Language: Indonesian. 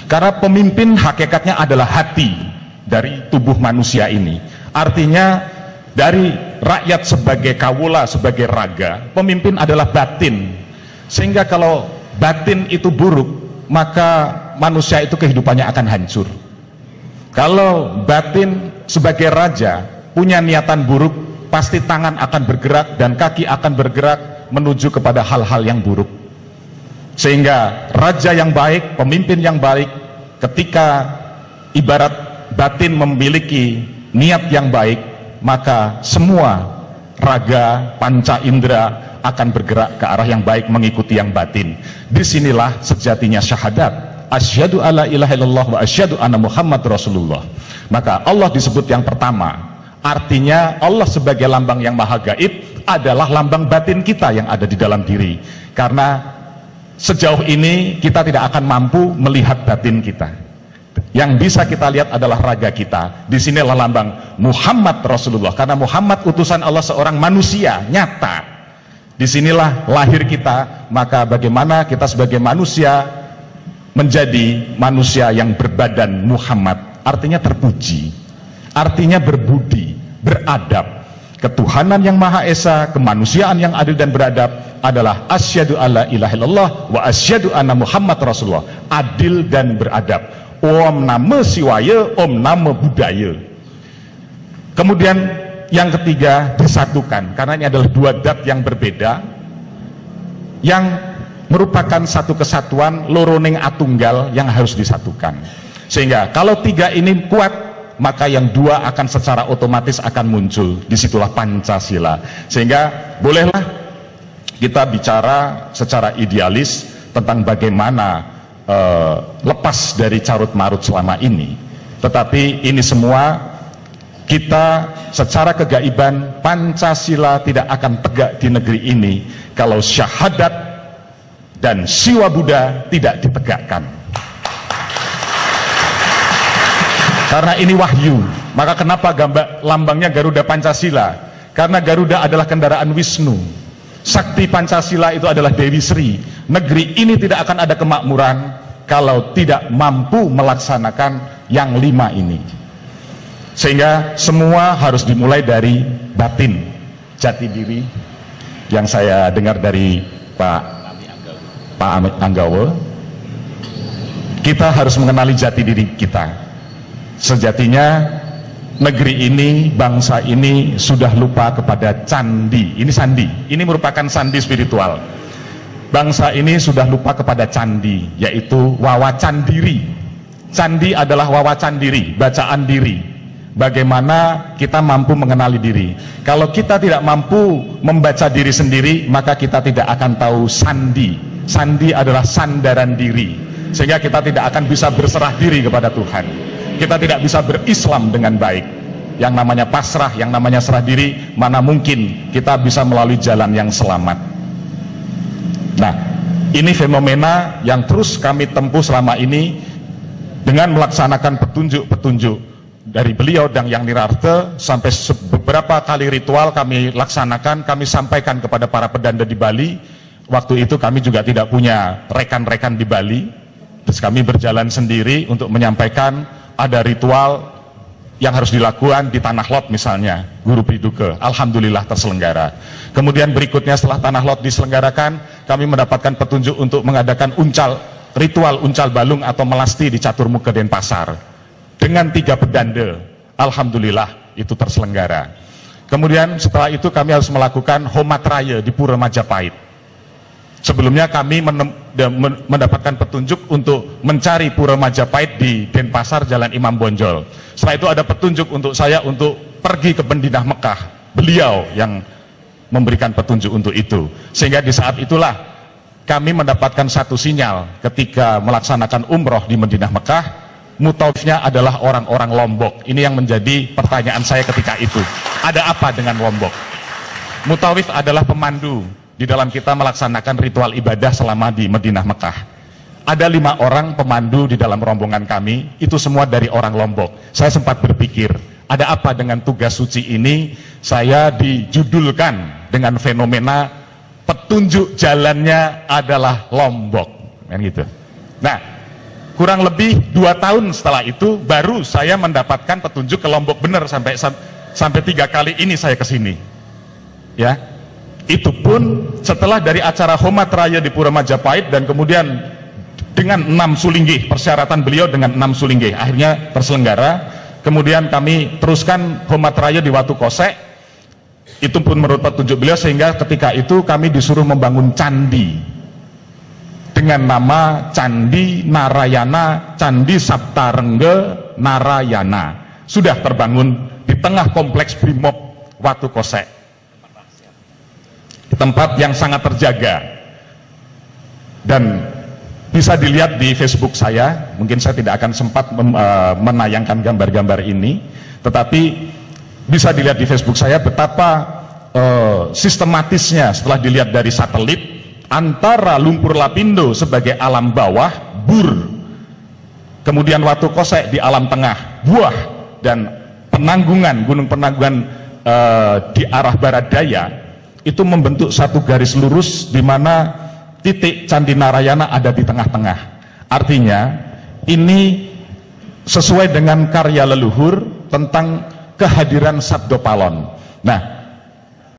Karena pemimpin hakikatnya adalah hati dari tubuh manusia ini. Artinya dari rakyat sebagai kawula, sebagai raga, pemimpin adalah batin. Sehingga kalau batin itu buruk, maka manusia itu kehidupannya akan hancur. Kalau batin sebagai raja punya niatan buruk, pasti tangan akan bergerak dan kaki akan bergerak menuju kepada hal-hal yang buruk. Sehingga raja yang baik, pemimpin yang baik, ketika ibarat batin memiliki niat yang baik, maka semua raga, panca indera akan bergerak ke arah yang baik, mengikuti yang batin. Disinilah sejatinya syahadat, asyhadu alla ilaha illallah wa asyhadu anna Muhammad Rasulullah. Maka Allah disebut yang pertama, artinya Allah sebagai lambang yang maha gaib adalah lambang batin kita yang ada di dalam diri. Karena sejauh ini kita tidak akan mampu melihat batin kita. Yang bisa kita lihat adalah raga kita. Disinilah lambang Muhammad Rasulullah, karena Muhammad utusan Allah, seorang manusia nyata. Disinilah lahir kita. Maka bagaimana kita sebagai manusia menjadi manusia yang berbadan Muhammad, artinya terpuji, artinya berbudi, beradab. Ketuhanan yang Maha Esa, kemanusiaan yang adil dan beradab adalah asyhadu alla ilaha illallah wa asyhadu anna Muhammad Rasulullah. Adil dan beradab. Om nama siwaya, om nama budaya. Kemudian yang ketiga, disatukan. Karena ini adalah dua dat yang berbeda, yang merupakan satu kesatuan, loroning atunggal yang harus disatukan. Sehingga kalau tiga ini kuat, maka yang dua akan secara otomatis akan muncul. Disitulah Pancasila. Sehingga bolehlah kita bicara secara idealis tentang bagaimana lepas dari carut marut selama ini. Tetapi ini semua kita secara kegaiban, Pancasila tidak akan tegak di negeri ini kalau syahadat dan siwa Buddha tidak ditegakkan. Karena ini wahyu. Maka kenapa lambangnya Garuda Pancasila? Karena Garuda adalah kendaraan Wisnu. Sakti Pancasila itu adalah Dewi Sri. Negeri ini tidak akan ada kemakmuran kalau tidak mampu melaksanakan yang 5 ini. Sehingga semua harus dimulai dari batin, jati diri, yang saya dengar dari Pak Amit Anggawa. Kita harus mengenali jati diri kita. Sejatinya negeri ini, bangsa ini sudah lupa kepada candi. Ini sandi, ini merupakan sandi spiritual. Bangsa ini sudah lupa kepada candi, yaitu wawacan diri. Candi adalah wawacan diri, bacaan diri. Bagaimana kita mampu mengenali diri. Kalau kita tidak mampu membaca diri sendiri, maka kita tidak akan tahu sandi. Sandi adalah sandaran diri. Sehingga kita tidak akan bisa berserah diri kepada Tuhan. Kita tidak bisa berislam dengan baik. Yang namanya pasrah, yang namanya serah diri, mana mungkin kita bisa melalui jalan yang selamat. Nah, ini fenomena yang terus kami tempuh selama ini dengan melaksanakan petunjuk-petunjuk dari beliau dan Yang Nirarte. Sampai beberapa kali ritual kami laksanakan, kami sampaikan kepada para pedanda di Bali. Waktu itu kami juga tidak punya rekan-rekan di Bali, terus kami berjalan sendiri untuk menyampaikan. Ada ritual yang harus dilakukan di Tanah Lot misalnya, Guru Piduke, alhamdulillah terselenggara. Kemudian berikutnya setelah Tanah Lot diselenggarakan, kami mendapatkan petunjuk untuk mengadakan ritual uncal balung atau melasti di Caturmuka Denpasar dengan 3 pedanda. Alhamdulillah itu terselenggara. Kemudian setelah itu kami harus melakukan Homat Raya di Pura Majapahit. Sebelumnya kami mendapatkan petunjuk untuk mencari Pura Majapahit di Denpasar, Jalan Imam Bonjol. Setelah itu ada petunjuk untuk saya untuk pergi ke Madinah Mekah. Beliau yang memberikan petunjuk untuk itu. Sehingga di saat itulah kami mendapatkan satu sinyal ketika melaksanakan umroh di Madinah Mekah. Mutawifnya adalah orang-orang Lombok. Ini yang menjadi pertanyaan saya ketika itu. Ada apa dengan Lombok? Mutawif adalah pemandu di dalam kita melaksanakan ritual ibadah selama di Madinah Mekah. Ada 5 orang pemandu di dalam rombongan kami, itu semua dari orang Lombok. Saya sempat berpikir, ada apa dengan tugas suci ini? Saya dijudulkan dengan fenomena petunjuk jalannya adalah Lombok, kan gitu. Nah, kurang lebih 2 tahun setelah itu baru saya mendapatkan petunjuk ke Lombok bener, sampai 3 kali ini saya kesini. Ya, itu pun setelah dari acara Homat Raya di Pura Majapahit, dan kemudian dengan 6 sulinggih, persyaratan beliau dengan 6 sulinggih akhirnya terselenggara. Kemudian kami teruskan Homat Raya di Watu Kosek, itu pun menurut petunjuk beliau, sehingga ketika itu kami disuruh membangun candi dengan nama Candi Narayana, Candi Saptarengga Narayana, sudah terbangun di tengah kompleks Brimob Watu Kosek, tempat yang sangat terjaga. Dan bisa dilihat di Facebook saya, mungkin saya tidak akan sempat menayangkan gambar-gambar ini, tetapi bisa dilihat di Facebook saya betapa sistematisnya setelah dilihat dari satelit, antara lumpur Lapindo sebagai alam bawah, Bur, kemudian Watu Kosek di alam tengah, Buah, dan Penanggungan, Gunung Penanggungan di arah barat daya, itu membentuk satu garis lurus di mana titik Candi Narayana ada di tengah-tengah. Artinya ini sesuai dengan karya leluhur tentang kehadiran Sabdo Palon. Nah,